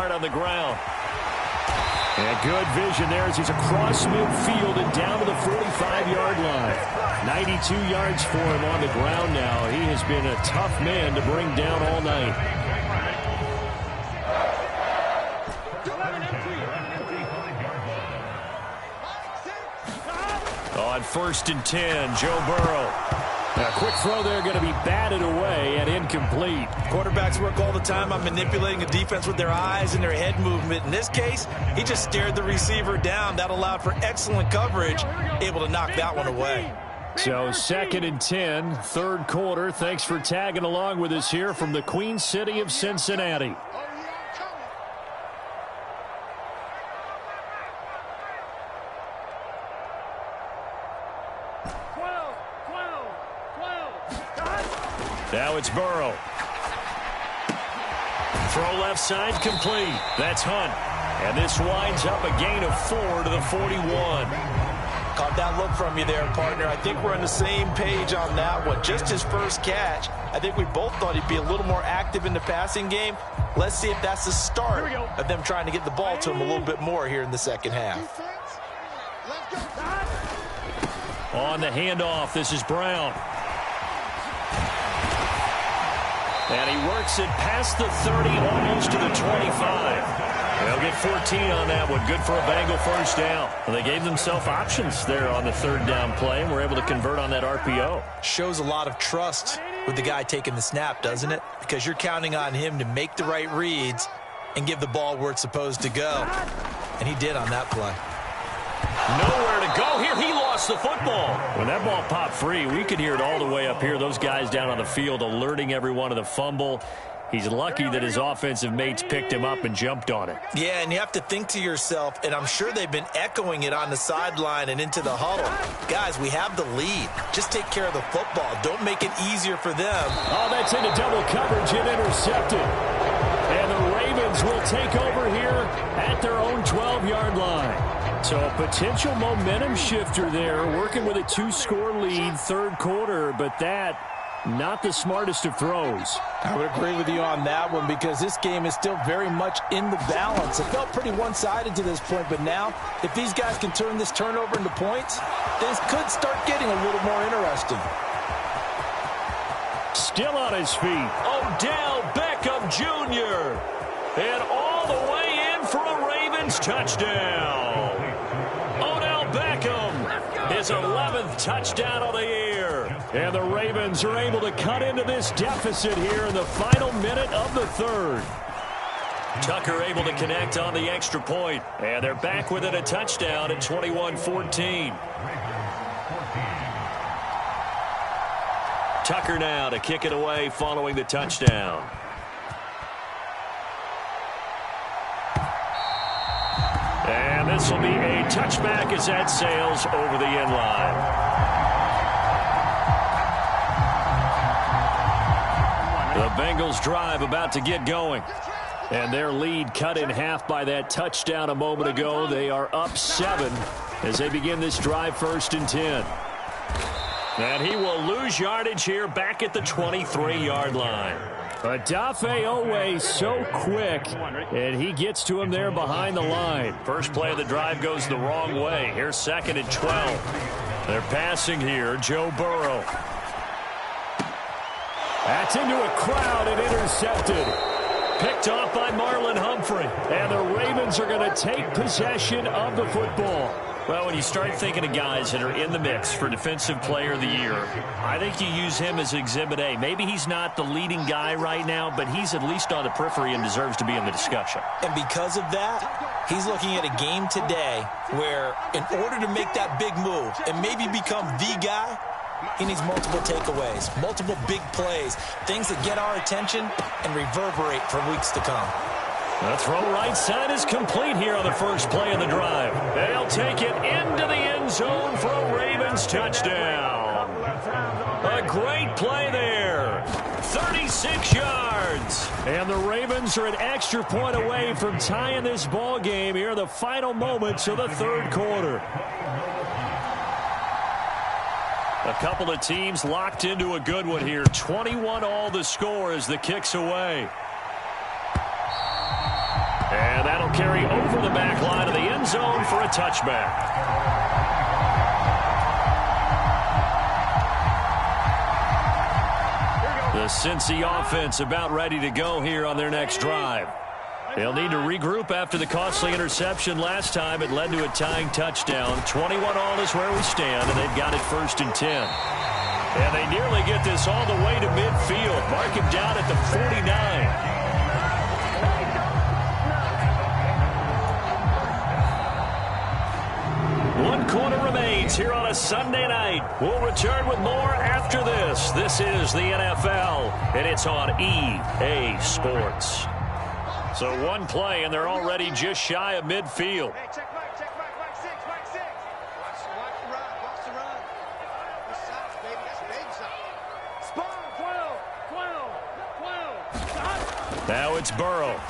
start on the ground. And good vision there as he's across midfield and down to the 45-yard line. 92 yards for him on the ground now. He has been a tough man to bring down all night. On 1st and 10, Joe Burrow. A quick throw there going to be batted away and incomplete. Quarterbacks work all the time on manipulating a defense with their eyes and their head movement. In this case, he just stared the receiver down. That allowed for excellent coverage, able to knock that one away. So 2nd and 10, 3rd quarter. Thanks for tagging along with us here from the Queen City of Cincinnati. Now it's Burrow. Throw left side complete. That's Hunt. And this winds up a gain of 4 to the 41. Caught that look from you there, partner. I think we're on the same page on that one. Just his first catch. I think we both thought he'd be a little more active in the passing game. Let's see if that's the start of them trying to get the ball to him a little bit more here in the second half. On the handoff, this is Brown. And he works it past the 30, almost to the 25. They'll get 14 on that one. Good for a Bengal first down. Well, they gave themselves options there on the 3rd down play, and were able to convert on that RPO. Shows a lot of trust with the guy taking the snap, doesn't it? Because you're counting on him to make the right reads and give the ball where it's supposed to go. And he did on that play. Nowhere to go here. He lost the football. When that ball popped free, we could hear it all the way up here. Those guys down on the field alerting everyone of the fumble. He's lucky that his offensive mates picked him up and jumped on it. Yeah, and you have to think to yourself, and I'm sure they've been echoing it on the sideline and into the huddle. Guys, we have the lead. Just take care of the football. Don't make it easier for them. Oh, that's into double coverage and intercepted. And the Ravens will take over here at their own 12-yard line. So a potential momentum shifter there, working with a 2-score lead, 3rd quarter, but that not the smartest of throws. I would agree with you on that one because this game is still very much in the balance. It felt pretty one-sided to this point, but now if these guys can turn this turnover into points, things could start getting a little more interesting. Still on his feet, Odell Beckham Jr. And all the way in for a Ravens touchdown. Odell Beckham, his 11th touchdown of the year. And the Ravens are able to cut into this deficit here in the final minute of the 3rd. Tucker able to connect on the extra point. And they're back within a touchdown at 21-14. Tucker now to kick it away following the touchdown. And this will be a touchback as that sails over the end line. The Bengals drive about to get going. And their lead cut in half by that touchdown a moment ago. They are up 7 as they begin this drive 1st and 10. And he will lose yardage here back at the 23-yard line. Odafe Owe so quick, and he gets to him there behind the line. First play of the drive goes the wrong way. Here's 2nd and 12. They're passing here, Joe Burrow. That's into a crowd and intercepted. Picked off by Marlon Humphrey. And the Ravens are going to take possession of the football. Well, when you start thinking of guys that are in the mix for Defensive Player of the Year, I think you use him as Exhibit A. Maybe he's not the leading guy right now, but he's at least on the periphery and deserves to be in the discussion. And because of that, he's looking at a game today where in order to make that big move and maybe become the guy, he needs multiple takeaways, multiple big plays, things that get our attention and reverberate for weeks to come. The throw right side is complete here on the first play of the drive. They'll take it into the end zone for a Ravens touchdown. A great play there. 36 yards. And the Ravens are an extra point away from tying this ball game here in the final moments of the 3rd quarter. A couple of teams locked into a good one here. 21 all the score as the kick's away. carry over the back line of the end zone for a touchback. The Cincy offense about ready to go here on their next drive. They'll need to regroup after the costly interception last time. It led to a tying touchdown. 21-all is where we stand, and they've got it 1st and 10. And they nearly get this all the way to midfield. Mark him down at the 49. One quarter remains here on a Sunday night. We'll return with more after this. This is the NFL, and it's on EA Sports. So one play, and they're already just shy of midfield. Hey, check back 6, back 6. Watch the run, watch the run. This side's baby, that's an egg side. Spawn, 12. Now it's Burrow.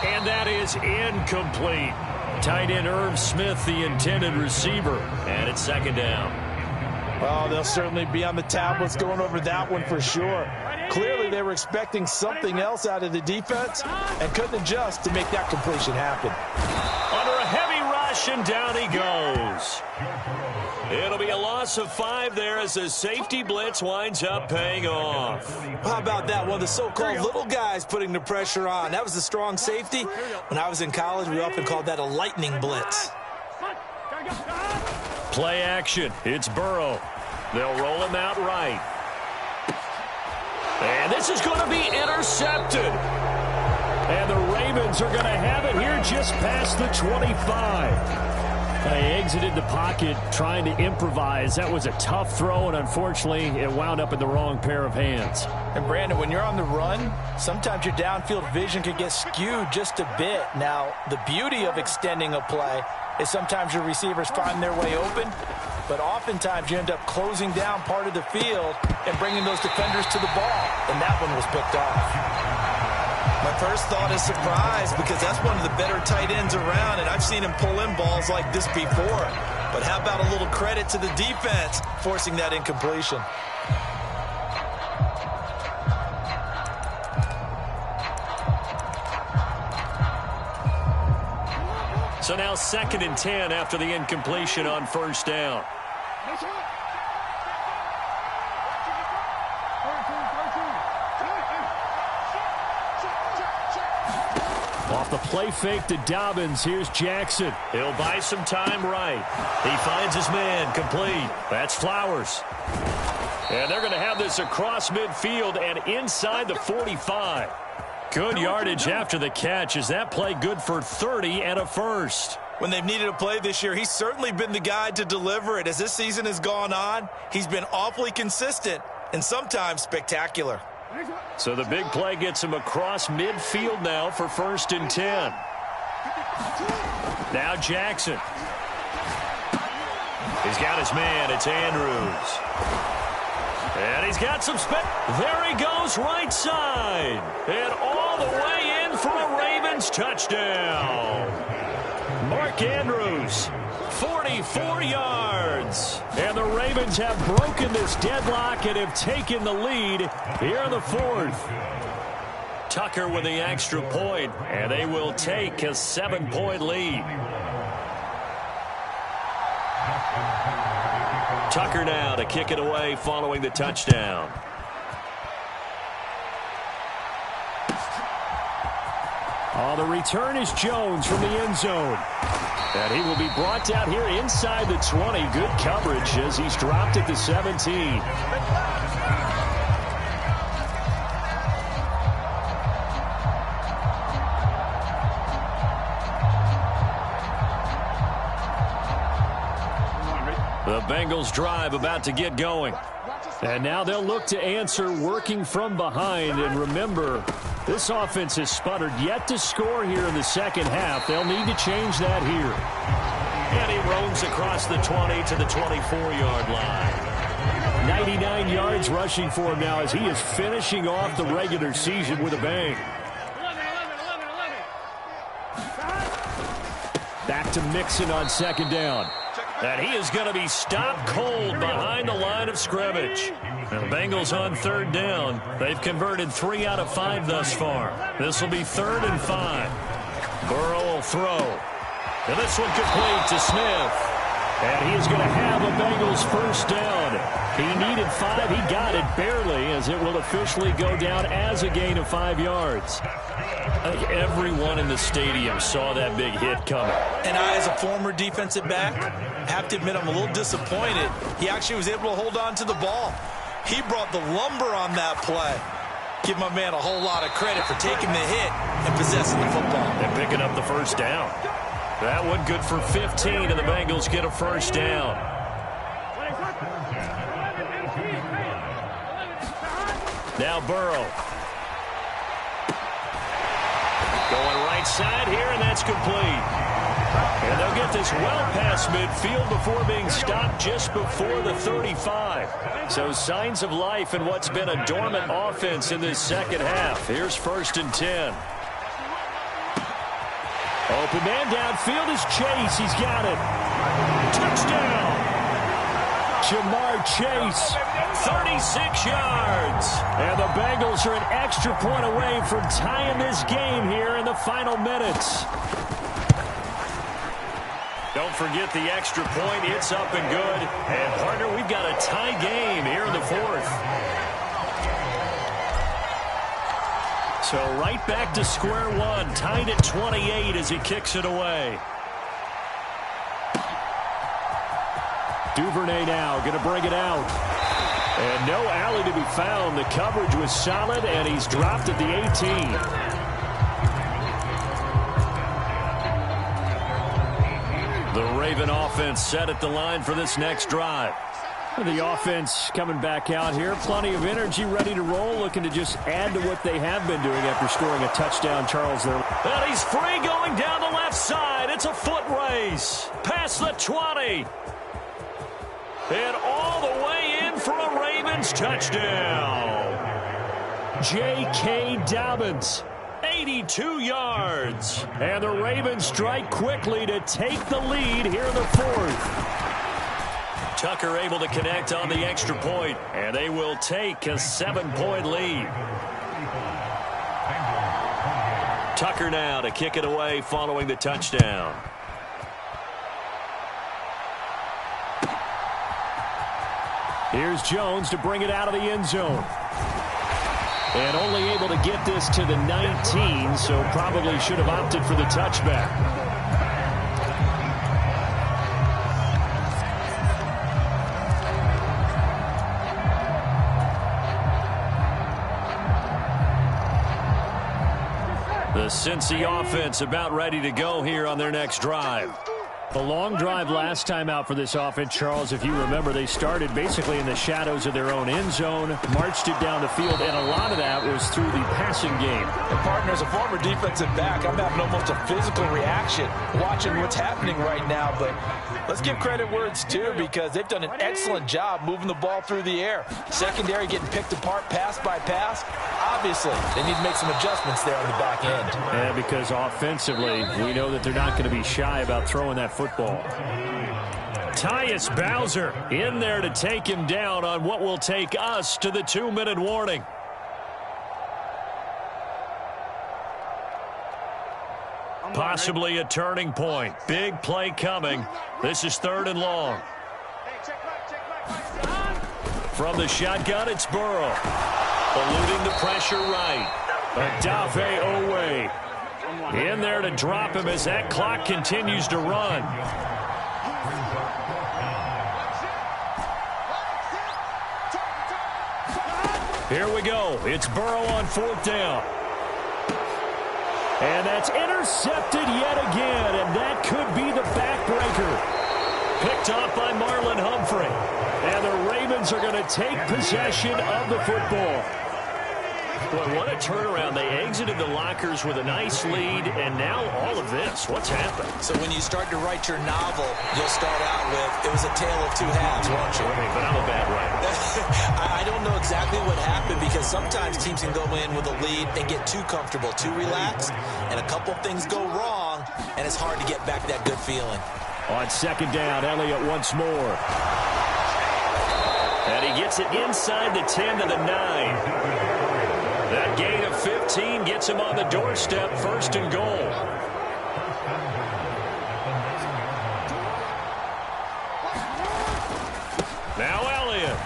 And that is incomplete. Tight end Irv Smith, the intended receiver. And it's 2nd down. Well, they'll certainly be on the tablets going over that one for sure. Clearly, they were expecting something else out of the defense and couldn't adjust to make that completion happen. Under a heavy rush, and down he goes. It'll be a loss of 5 there as the safety blitz winds up paying off. How about that? One of the so-called little guys putting the pressure on. That was the strong safety. When I was in college, we often called that a lightning blitz. Play action. It's Burrow. They'll roll him out right. And this is going to be intercepted. And the Ravens are going to have it here just past the 25. They exited the pocket trying to improvise. That was a tough throw, and unfortunately, it wound up in the wrong pair of hands. And, Brandon, when you're on the run, sometimes your downfield vision can get skewed just a bit. Now, the beauty of extending a play is sometimes your receivers find their way open, but oftentimes you end up closing down part of the field and bringing those defenders to the ball, and that one was picked off. My first thought is surprise because that's one of the better tight ends around, and I've seen him pull in balls like this before. But how about a little credit to the defense forcing that incompletion? So now 2nd and 10 after the incompletion on 1st down. Off the play fake to Dobbins, here's Jackson. He'll buy some time right. He finds his man, complete. That's Flowers. And they're going to have this across midfield and inside the 45. Good yardage after the catch. Is that play good for 30 and a first? When they've needed a play this year, he's certainly been the guy to deliver it. As this season has gone on, he's been awfully consistent and sometimes spectacular. So the big play gets him across midfield now for 1st and 10. Now Jackson. He's got his man. It's Andrews. And he's got some spin. There he goes, right side. And all the way in for a Ravens touchdown. Mark Andrews, 44 yards. And the Ravens have broken this deadlock and have taken the lead here in the 4th. Tucker with the extra point, and they will take a 7-point lead. Tucker now to kick it away following the touchdown. Oh, the return is Jones from the end zone. And he will be brought down here inside the 20. Good coverage as he's dropped at the 17. The Bengals drive about to get going. And now they'll look to answer working from behind. And remember, this offense has sputtered yet to score here in the second half. They'll need to change that here. And he roams across the 20 to the 24-yard line. 99 yards rushing for him now as he is finishing off the regular season with a bang. Back to Mixon on 2nd down. And he is going to be stopped cold behind the line of scrimmage. And the Bengals on third down. They've converted 3 out of 5 thus far. This will be 3rd and 5. Burrow will throw. And this one complete to Smith. And he is going to have a Bengals first down. He needed 5. He got it barely, as it will officially go down as a gain of 5 yards. I think everyone in the stadium saw that big hit coming. And I, as a former defensive back, have to admit I'm a little disappointed. He actually was able to hold on to the ball. He brought the lumber on that play. Give my man a whole lot of credit for taking the hit and possessing the football. And picking up the first down. That one good for 15, and the Bengals get a first down. Now Burrow. Going right side here, and that's complete. And they'll get this well past midfield before being stopped just before the 35. So signs of life in what's been a dormant offense in this second half. Here's 1st and 10. Open man downfield is Chase. He's got it. Touchdown. Jamar Chase, 36 yards. And the Bengals are an extra point away from tying this game here in the final minutes. Don't forget the extra point. It's up and good. And, partner, we've got a tie game here in the 4th. So right back to square one, tied at 28 as he kicks it away. Duvernay now going to bring it out. And no alley to be found. The coverage was solid, and he's dropped at the 18. The Raven offense set at the line for this next drive. The offense coming back out here. Plenty of energy, ready to roll, looking to just add to what they have been doing after scoring a touchdown, Charles. There. And he's free going down the left side. It's a foot race. Past the 20. And all the way in for a Ravens touchdown. J.K. Dobbins, 82 yards. And the Ravens strike quickly to take the lead here in the 4th. Tucker able to connect on the extra point, and they will take a 7-point lead. Tucker now to kick it away following the touchdown. Here's Jones to bring it out of the end zone. And only able to get this to the 19, so probably should have opted for the touchback. The Cincy offense about ready to go here on their next drive. The long drive last time out for this offense, Charles, if you remember, they started basically in the shadows of their own end zone, marched it down the field, and a lot of that was through the passing game. And partner, as a former defensive back, I'm having almost a physical reaction watching what's happening right now. But let's give credit where it's due, because they've done an excellent job moving the ball through the air. Secondary getting picked apart pass by pass. Obviously, they need to make some adjustments there on the back end. And because offensively, we know that they're not going to be shy about throwing that football. Tyus Bowser in there to take him down on what will take us to the 2-minute warning. Possibly a turning point. Big play coming. This is 3rd and long. From the shotgun, it's Burrow. Eluding the pressure right. Adave Owe in there to drop him as that clock continues to run. Here we go. It's Burrow on 4th down. And that's intercepted yet again, and that could be the backbreaker. Picked off by Marlon Humphrey. And the Ravens are going to take possession of the football. Boy, what a turnaround. They exited the lockers with a nice lead, and now all of this. What's happened? So when you start to write your novel, you'll start out with, it was a tale of two halves, won't you? But I'm a bad writer. I don't know exactly what happened, because sometimes teams can go in with a lead and get too comfortable, too relaxed, and a couple things go wrong, and it's hard to get back that good feeling. On second down, Elliott once more. And he gets it inside the 10 to the 9. That gain of 15 gets him on the doorstep, 1st and goal. Now Elliott.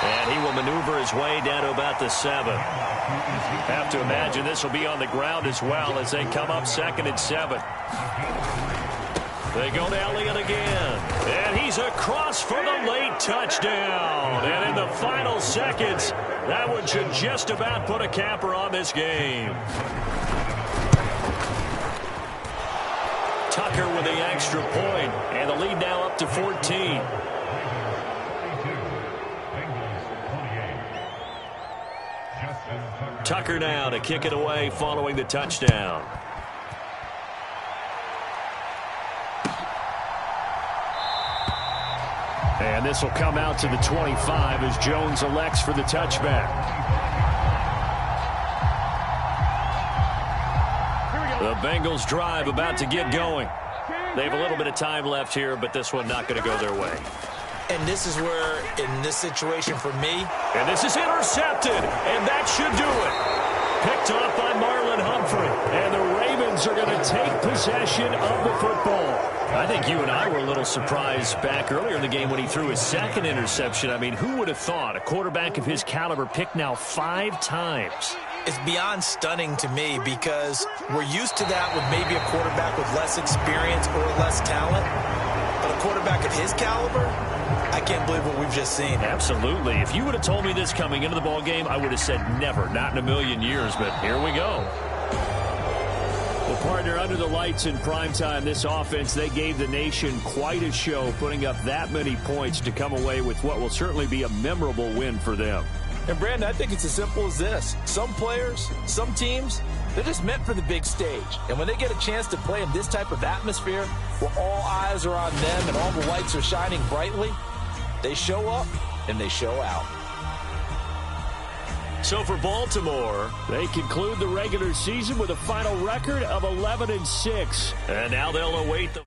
And he will maneuver his way down to about the 7. Have to imagine this will be on the ground as well as they come up 2nd and 7. They go to Elliott again. And he's across for the late touchdown. And in the final seconds, that one should just about put a capper on this game. Tucker with the extra point. And the lead now up to 14. Tucker now to kick it away following the touchdown. And this will come out to the 25 as Jones elects for the touchback. The Bengals drive about to get going. They have a little bit of time left here, but this one not going to go their way. And this is where, in this situation for me. And this is intercepted, and that should do it. Picked off by Marlon Humphrey, and the Ravens are going to take possession of the football. I think you and I were a little surprised back earlier in the game when he threw his 2nd interception. I mean, who would have thought a quarterback of his caliber picked now 5 times? It's beyond stunning to me because we're used to that with maybe a quarterback with less experience or less talent. But a quarterback of his caliber, I can't believe what we've just seen. Absolutely. If you would have told me this coming into the ball game, I would have said never, not in a million years, but here we go. Well, partner, under the lights in primetime, this offense, they gave the nation quite a show, putting up that many points to come away with what will certainly be a memorable win for them. And, Brandon, I think it's as simple as this. Some players, some teams, they're just meant for the big stage. And when they get a chance to play in this type of atmosphere where all eyes are on them and all the lights are shining brightly, they show up and they show out. So for Baltimore, they conclude the regular season with a final record of 11-6. And now they'll await the